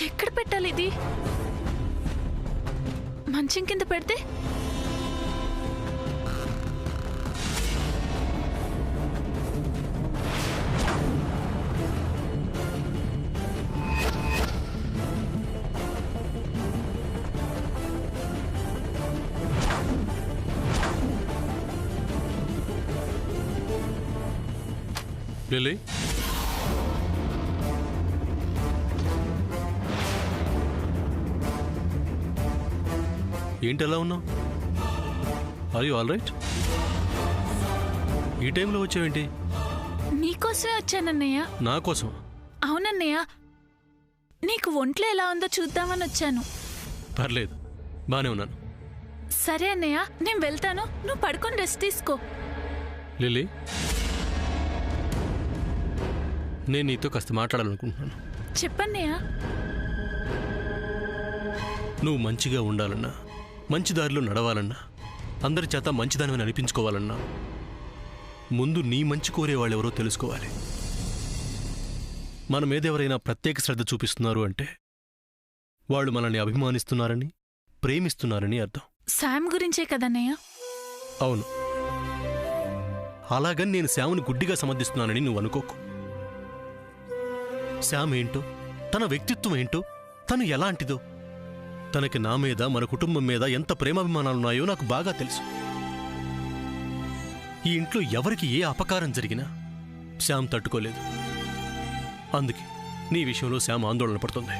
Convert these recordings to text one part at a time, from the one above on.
ఎక్కడ పెట్టాలి ఇది? మంచం కింద పెడితే లిల్లీ, ఏంటి ఎలా ఉన్నావు? Are you all right? ఈ టైంలో వచ్చావేంటి? నీకోసమే వచ్చానన్నయ్య. నా కోసం? అవునన్నయ్య, నీకు ఒంట్లో ఎలా ఉందో చూద్దామని వచ్చాను. పర్లేదు, బానే ఉన్నాను. సరే అన్నయ్య, నేను వెళ్తాను, నువ్వు పడుకొని రెస్ట్ తీసుకో. లిల్లీ, నేను నీతో కాస్త మాట్లాడాలనుకుంటున్నాను. చెప్పన్నయ్య. నువ్వు మంచిగా ఉండాలన్నా, మంచి దారిలో నడవాలన్నా, అందరి చేత మంచిదానిని అనిపించుకోవాలన్నా ముందు నీ మంచి కోరేవాళ్ళు ఎవరో తెలుసుకోవాలి. మన మీద ఎవరైనా ప్రత్యేక శ్రద్ధ చూపిస్తున్నారు అంటే వాళ్ళు మనల్ని అభిమానిస్తున్నారని, ప్రేమిస్తున్నారని అర్థం. శామ్ గురించే కదన్నయ్య? అవును. అలాగని నేను శ్యాముని గుడ్డిగా సమర్థిస్తున్నానని నువ్వు అనుకోకు. శ్యామ్ ఏంటో, తన వ్యక్తిత్వం ఏంటో, తను ఎలాంటిదో, తనకి నా మీద, మన కుటుంబం మీద ఎంత ప్రేమాభిమానాలున్నాయో నాకు బాగా తెలుసు. ఈ ఇంట్లో ఎవరికి ఏ అపకారం జరిగినా శ్యామ్ తట్టుకోలేదు. అందుకే నీ విషయంలో శ్యామ్ ఆందోళన పడుతుంది.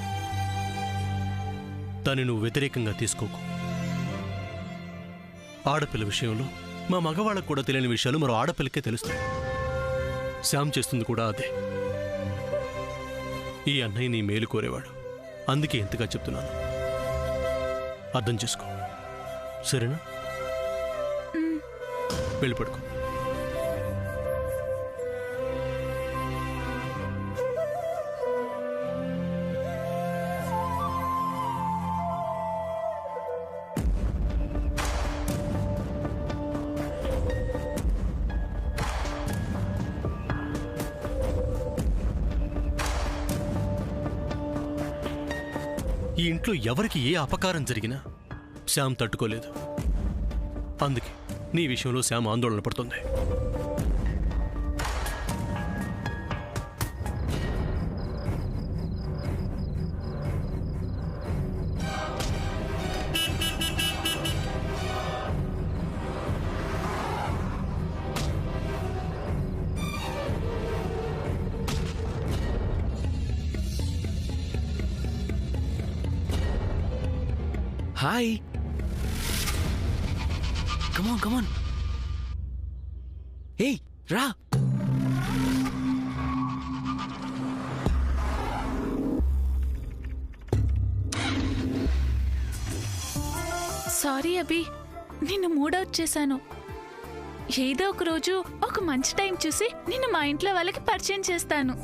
దాన్ని నువ్వు వ్యతిరేకంగా తీసుకోకు. ఆడపిల్ల విషయంలో మా మగవాళ్ళకు కూడా తెలియని విషయాలు మరో ఆడపిల్లకే తెలుస్తాయి. శ్యామ్ చేస్తుంది కూడా అదే. ఈ అన్నయ్య నీ మేలు కోరేవాడు, అందుకే ఎంతగా చెప్తున్నాను. అర్థం చేసుకో, సరేనా? వెళ్ళి పడుకో. ఈ ఇంట్లో ఎవరికి ఏ అపకారం జరిగినా శ్యామ్ తట్టుకోలేదు. అందుకే నీ విషయంలో శ్యామ్ ఆందోళన పడుతుంది. హాయ్, కమాన్ కమాన్. ఏయ్ రా. సారీ అభి, నిన్ను మూడౌట్ చేశాను. ఏదో ఒక రోజు ఒక మంచి టైం చూసి నిన్ను మా ఇంట్లో వాళ్ళకి పరిచయం చేస్తాను.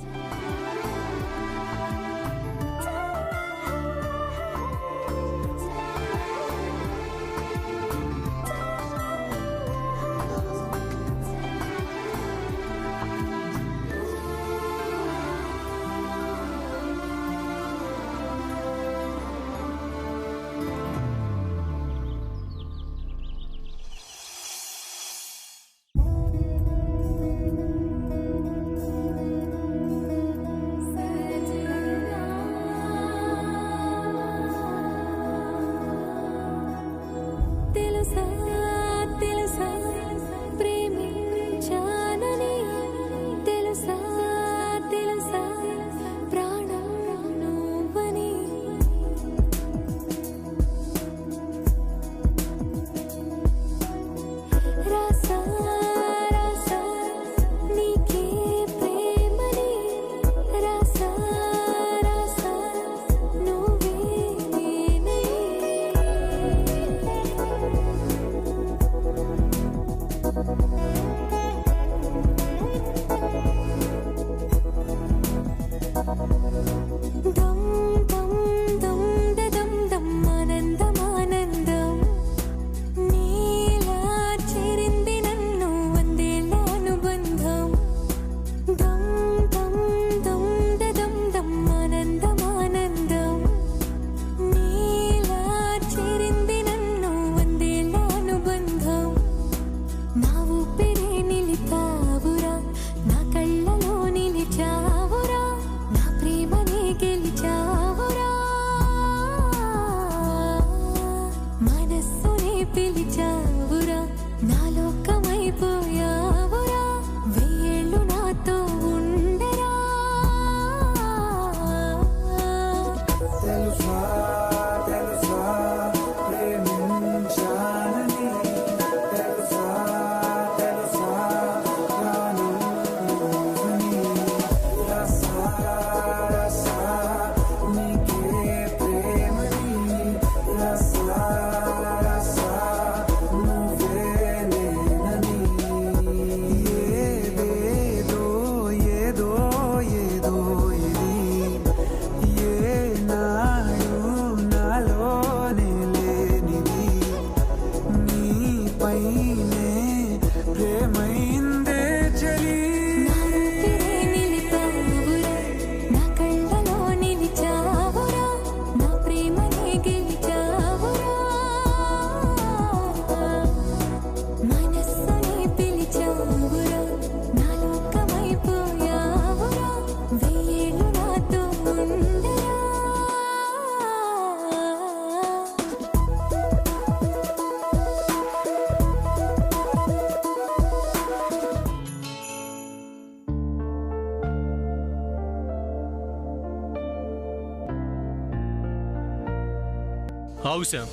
ఆగు శ్యామ్.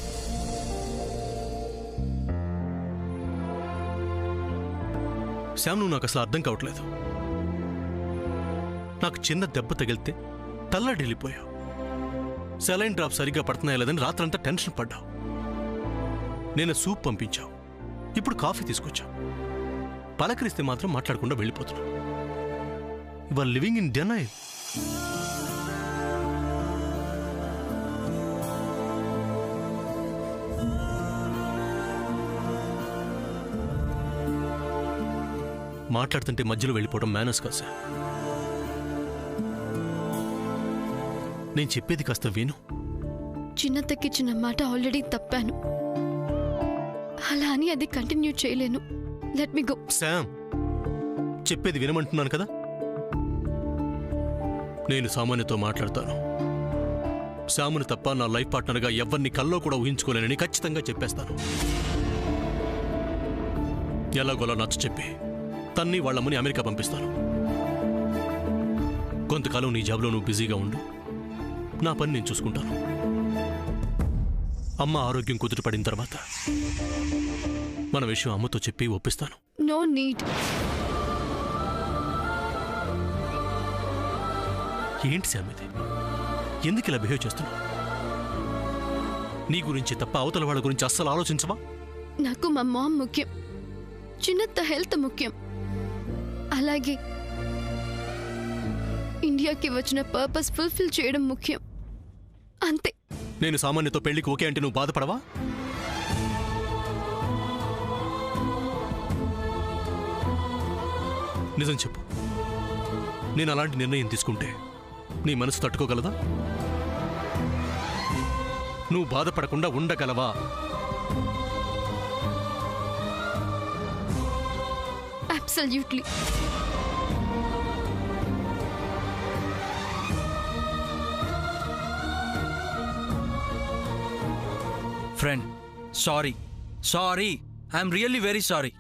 శ్యామ్, నువ్వు నాకు అసలు అర్థం కావట్లేదు. నాకు చిన్న దెబ్బ తగిలితే తల్లడిల్లిపోయావు. సెలైన్ డ్రాప్ సరిగ్గా పడుతున్నాయా లేదని రాత్రంతా టెన్షన్ పడ్డావు. నేను సూప్ పంపించావు, ఇప్పుడు కాఫీ తీసుకొచ్చావు. పలకరిస్తే మాత్రం మాట్లాడకుండా వెళ్ళిపోతున్నావు. You are living in denial. మాట్లాడుతుంటే మధ్యలో వెళ్ళిపోవడం మేనర్స్ కాదు సార్. నేను చెప్పేది కాస్త విను. చిన్నతకిచ్చిన మాట ఆల్రెడీ తప్పాను, అలా అని అది కంటిన్యూ చేయలేను. Let me go. శామ్, చెప్పేది వినమంటున్నాను కదా. నేను సామాన్యతో మాట్లాడతాను. శాముని తప్ప నా లైఫ్ పార్ట్నర్గా ఎవరిని కల్లో కూడా ఊహించుకోలేనని ఖచ్చితంగా చెప్పేస్తాను. ఎలాగోలా నచ్చ చెప్పి తన్ని వాళ్ళమ్మని అమెరికా పంపిస్తాను. కొంతకాలం నీ జాబ్లో నువ్వు బిజీగా ఉండు, నా పని నేను చూసుకుంటాను. అమ్మ ఆరోగ్యం కుదుటపడిన తర్వాత మన విషయం అమ్మతో చెప్పి ఒప్పిస్తాను. No need. ఏంటి శ్యామ్ ఇది? ఎందుకు ఇలా బిహేవ్ చేస్తున్నావు? నీ గురించి తప్ప అవతల వాళ్ళ గురించి అస్సలు ఆలోచించవా? నాకు మా మామ్ ముఖ్యం, చిన్నత్త హెల్త్ ముఖ్యం. అలాగే ఇండియాకి వచ్చిన పర్పస్ ఫుల్ఫిల్ చేయడం ముఖ్యం, అంతే. నేను సామాన్యతో పెళ్లికి ఓకే అంటే నువ్వు బాధపడవా? నిజం చెప్పు, నేను అలాంటి నిర్ణయం తీసుకుంటే నీ మనసు తట్టుకోగలదా? నువ్వు బాధపడకుండా ఉండగలవా? Absolutely. Friend, sorry, I'm really very sorry.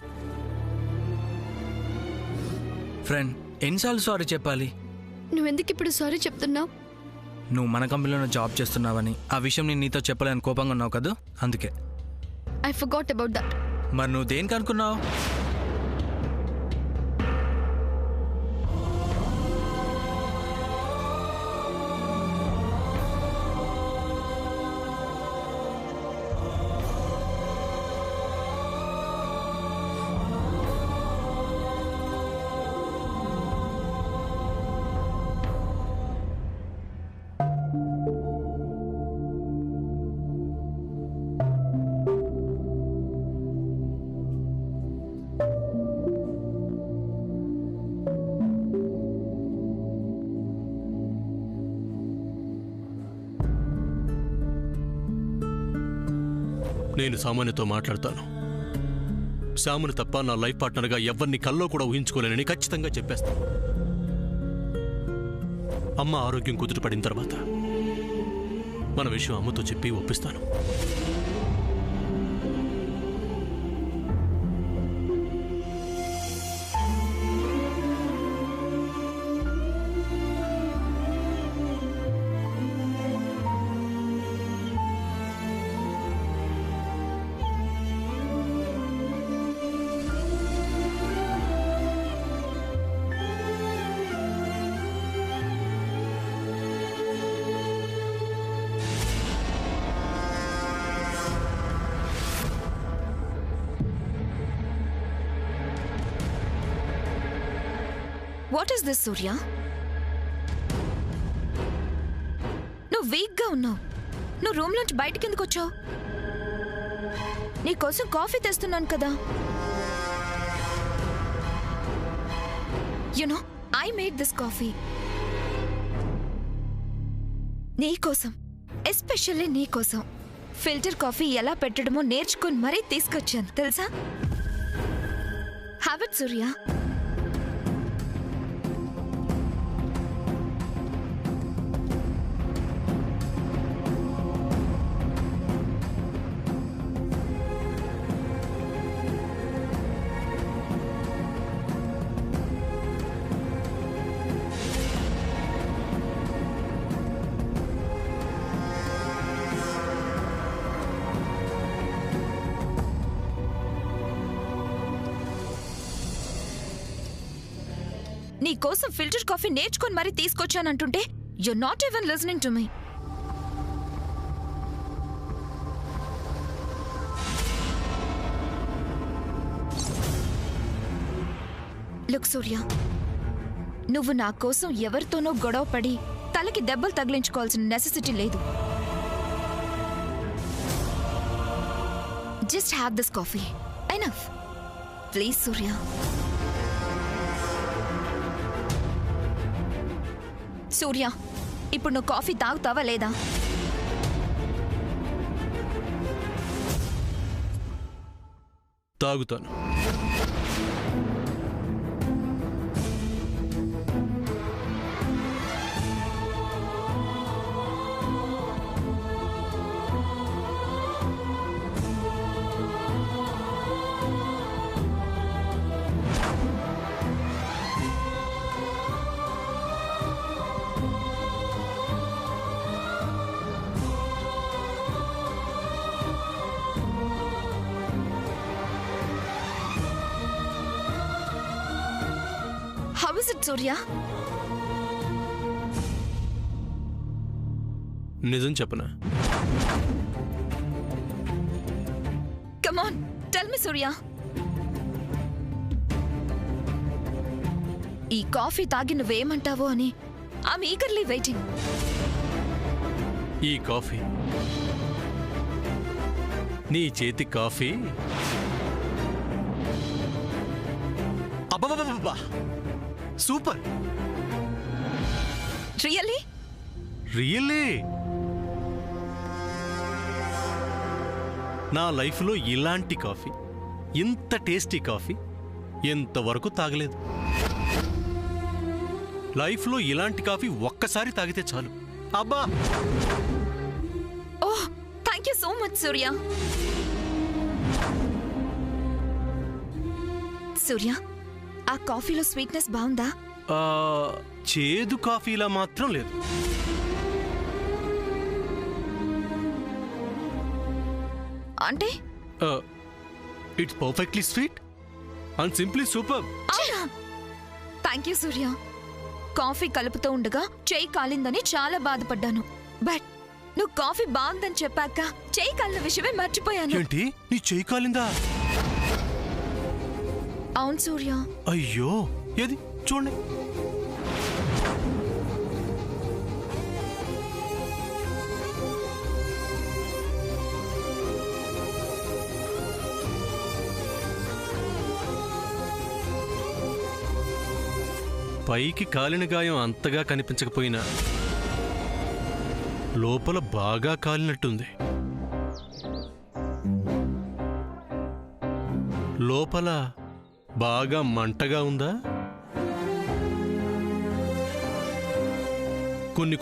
Friend, ఎన్నిసార్లు సారీ చెప్పాలి? నువ్వెందుకు ఇప్పుడు సారీ చెప్తున్నావు? నువ్వు మన కంపెనీలో జాబ్ చేస్తున్నావని ఆ విషయం నేను నీతో చెప్పలేని కోపంగా ఉన్నావు కదా, అందుకే. I forgot about that. మరి నువ్వు దేనికి అనుకున్నావు? నేను సామాన్యతో మాట్లాడతాను. శాముని తప్ప నా లైఫ్ పార్ట్నర్గా ఎవరిని కల్లో కూడా ఊహించుకోలేనని ఖచ్చితంగా చెప్పేస్తాను. అమ్మ ఆరోగ్యం కుదుటపడిన తర్వాత మన విషయం అమ్మతో చెప్పి ఒప్పిస్తాను. వాట్ ఈస్ దిస్ సూర్య? నువ్వు వీక్గా ఉన్నావు. నువ్వు రూమ్ నుంచి బయటికి ఎందుకు వచ్చావు? నీకోసం కాఫీ తెస్తున్నాను కదా. You know I made this coffee నీకోసం, ఎస్పెషల్లీ నీకోసం. ఫిల్టర్ కాఫీ ఎలా పెట్టడమో నేర్చుకుని మరీ తీసుకొచ్చాను తెలుసా? Have it Surya. నీ కోసం ఫిల్టర్ కాఫీ నేర్చుకొని మరీ తీసుకొచ్చానంటుంటే you not even listening to me. Look Surya, నువ్వు నా కోసం ఎవరితోనో గొడవ పడి తలకి దెబ్బలు తగిలించుకోవాల్సిన నెసెసిటీ లేదు. Just have this coffee enough. Please Surya. Surya, ఇప్పుడు నువ్వు కాఫీ తాగుతావా లేదా? తాగుతాను. How is it, Surya? నిజం చెప్పనా? Come on, tell me, Surya. ఈ కాఫీ తాగి నువ్వేమంటావో అని I'm eagerly waiting. ఈ కాఫీ, నీ చేతి కాఫీ అబ్బబ్బబ్బబ్బా, సూపర్. Really? రియల్లీ నా లైఫ్లో ఇలాంటి కాఫీ, ఇంత టేస్టీ కాఫీ ఎంతవరకు తాగలేదు. లైఫ్లో ఇలాంటి కాఫీ ఒక్కసారి తాగితే చాలు. అబ్బా! Oh, thank you so much, Surya. Surya, ఆ కాఫీలో స్వీట్నెస్ బాగుందా? చేదు కాఫీలా మాత్రం లేదు. అంటే it's perfectly sweet and simply super. Thank you Surya. Coffee కలుపుతూ ఉండగా చెయ్యి కాలిందని చాలా బాధపడ్డాను. బట్ నువ్వు కాఫీ బాగుందని చెప్పాక చెయ్యి కాలిన విషయమే మర్చిపోయాను. ఏంటి, నీ చెయ్యి కాలిందా? అవును సూర్య. అయ్యో, ఏది చూడండి. పైకి కాలిన గాయం అంతగా కనిపించకపోయినా లోపల బాగా కాలినట్టుంది. లోపల బాగా మంటగా ఉందా?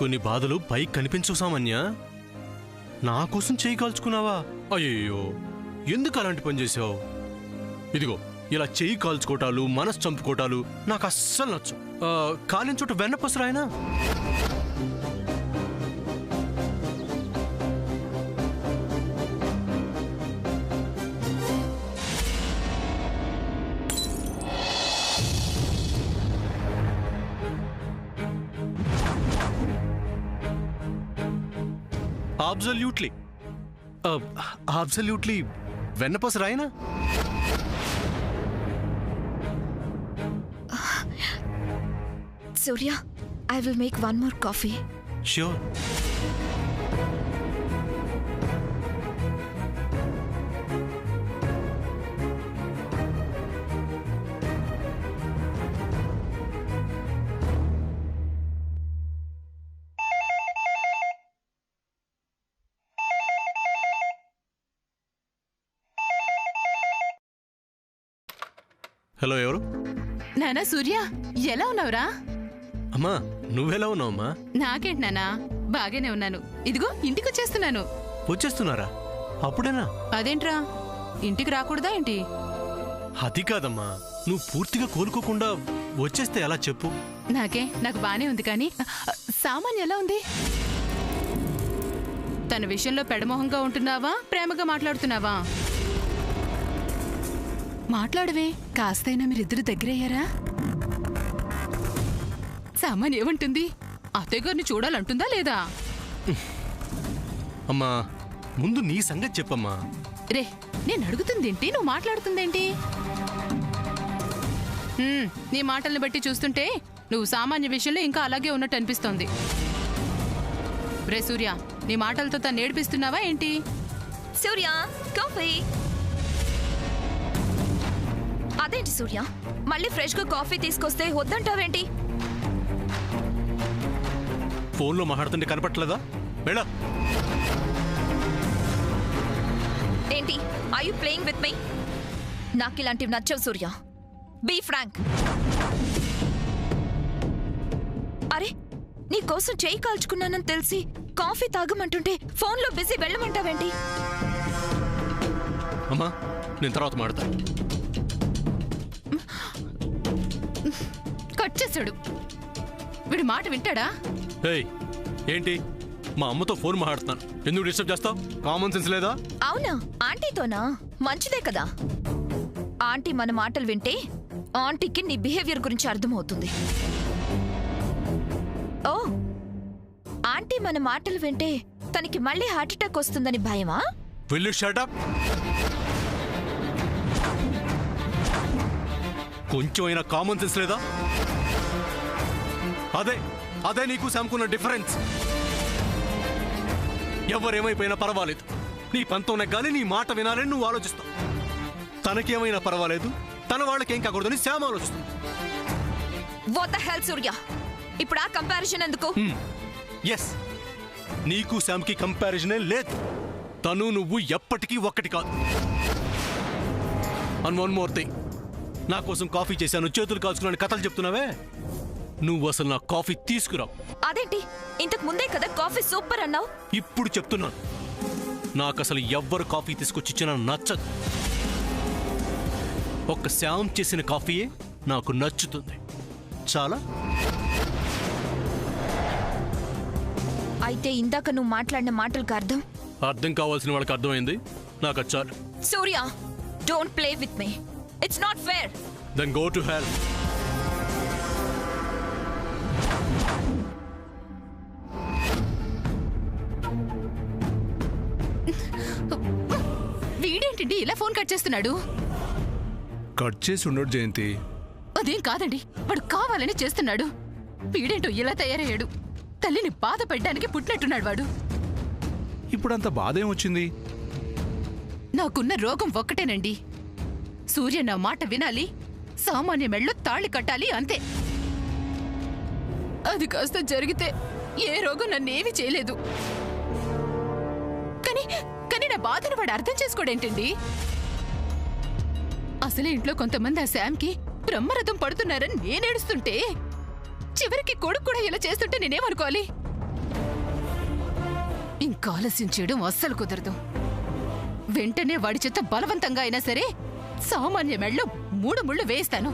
కొన్ని బాధలు పైకి కనిపించవు సామాన్య. నా కోసం చేయి కాల్చుకున్నావా? అయ్యో, ఎందుకు అలాంటి పని చేసావు? ఇదిగో, ఇలా చెయ్యి కాల్చుకోటాలు, మనసు చంపుకోటాలు నాకు అస్సలు నచ్చు. కాలిన చోట వెన్నపసరాయనా? అబ్సల్యూట్లీ అబ్సల్యూట్లీ వెన్నపసరాయనా? Surya, I will make one more coffee. Sure. Hello, ఎవరు? నానా సూర్య, ఎలా ఉన్నావురా? అమ్మా, నువ్వెలా ఉన్నావమ్మా? నాకేంటి నానా, బాగానే ఉన్నాను. ఇదిగో ఇంటికి వచ్చేస్తున్నాను. వచ్చేస్తున్నారా? అప్పుడేనా? అదేంట్రా, ఇంటికి రాకూడదా ఏంటి? అది కాదమ్మా, నువ్వు పూర్తిగా కోలుకోకుండా వచ్చేస్తే ఎలా చెప్పు? నాకు బానే ఉంది, కానీ సామాన్ ఎలా ఉంది? తన విషయంలో పెడమోహంగా ఉంటున్నావా, ప్రేమగా మాట్లాడుతున్నావా? మాట్లాడవే, కాస్తైనా మీరిద్దరు దగ్గరయ్యారా? సామాన్ ఏమంటుంది? అత్తయ్య గారిని చూడాలంటుందా లేదా? అమ్మా, ముందు నీ సంగతి చెప్పమ్మా. రే, నేను అడుగుతుందేంటి, నువ్వు మాట్లాడుతుందేంటి? నీ మాటల్ని బట్టి చూస్తుంటే నువ్వు సామాన్య విషయంలో ఇంకా అలాగే ఉన్నట్టు అనిపిస్తోంది. రే సూర్య, నీ మాటలతో తను ఏడిపిస్తున్నావా ఏంటి? సూర్య, కాఫీ. అదేంటి సూర్య, మళ్ళీ ఫ్రెష్ గా కాఫీ తీసుకొస్తే వద్దంటావేంటి? ఫోన్లో మాట్లాడుతుంటే కనపట్లేదా? మేడా ఏంటి, are you playing with me? నాకు ఇలాంటివి నచ్చవు సూర్య. Be Frank. అరే, నీ కోసం చేయి కాల్చుకున్నానని తెలిసి కాఫీ తాగమంటుంటే ఫోన్లో బిజీ వెళ్ళమంటావేంటి? అమ్మా, నేను తర్వాత మాడతాను. కట్ చేశాడు. వీడి మాట వింటాడా? ఏయ్, ఏంటి? మా అమ్మతో ఫోన్ మాట్లాడుతున్నాను, ఎందుకు డిస్టర్బ్ చేస్తావు? కామన్ సెన్స్ లేదా? అవునా, ఆంటీతోనా? మంచిదే కదా. ఆంటీ మన మాటలు వింటే ఆంటీకి నీ బిహేవియర్ గురించి అర్థమవుతుంది. ఓ, ఆంటీ మన మాటలు వింటే తనకి మళ్ళీ హార్ట్ అటాక్ వస్తుందని భయమా? Will you shut up? కొంచెమైనా కామన్ సెన్స్ లేదా? అదే నీకు శామ్కున్న డిఫరెన్స్. ఎవరేమైపోయినా పర్వాలేదు, నీ పంతం నెగ్గాలి, నీ మాట వినాలని నువ్వు ఆలోచిస్తావు. తనకేమైనా పర్వాలేదు, తన వాళ్ళకేం కాకూడదని శ్యామ్ ఆలోచిస్తుంది. వాట్ ద హెల్ సూర్య, ఇప్పుడు ఆ కంపారిజన్ ఎందుకు? ఎస్, నీకు శ్యామ్కి కంపారిజనే లేదు. తను నువ్వు ఎప్పటికీ ఒక్కటి కాదు. అండ్ వన్ మోర్ థింగ్, నా కోసం కాఫీ చేశాను, చేతులు కాల్చుకున్నాను కథలు చెప్తున్నావే, నువ్వు అసలు నా కాఫీ తీసుకురావు. అదేంటి, ఇంతకు ముందే కదా కాఫీ సూపర్ అన్నావు. ఇప్పుడు చెప్తున్నాను, నాకు అసలు ఎవ్వరు కాఫీ తీసుకొచ్చి ఇచ్చినా నచ్చదు. ఒక్క శ్యామ్ చేసిన కాఫీయే నాకు నచ్చుతుంది. చాలా. అయితే ఇందాక నువ్వు మాట్లాడిన మాటలకు అర్థం కావాల్సిన వాళ్ళకి అర్థమైంది, నాకు అది చాలు. Surya, don't play with me. It's not fair. Then go to hell. వీడేంటి ఇలా ఫోన్ కట్ చేస్తున్నాడు? కట్ చేసి ఉండడు జయంతి. అదేం కాదండి, వాడు కావాలని చేస్తున్నాడు. వీడేంటో ఇలా తయారయ్యాడు. తల్లిని బాధ పెట్టడానికి పుట్టినట్టున్నాడు వాడు. ఇప్పుడంత బాధ ఏమొచ్చింది? నాకున్న రోగం ఒక్కటేనండి, సూర్య నా మాట వినాలి, సామాన్య మెళ్ళో తాళి కట్టాలి, అంతే. అది కాస్త జరిగితే ఏ రోగం నన్నేవి చేయలేదు. కానీ నా బాధను వాడు అర్థం చేసుకోడేంటండి? అసలే ఇంట్లో కొంతమంది ఆ శామ్కి బ్రహ్మరథం పడుతున్నారని నేనేడుస్తుంటే చివరికి కొడుకు కూడా ఇలా చేస్తుంటే నేనేమనుకోవాలి? ఇంకా ఆలస్యం చేయడం అస్సలు కుదరదు. వెంటనే వాడి చేత బలవంతంగా అయినా సరే సామాన్య మెళ్ళలో 3 ముళ్ళు వేయిస్తాను.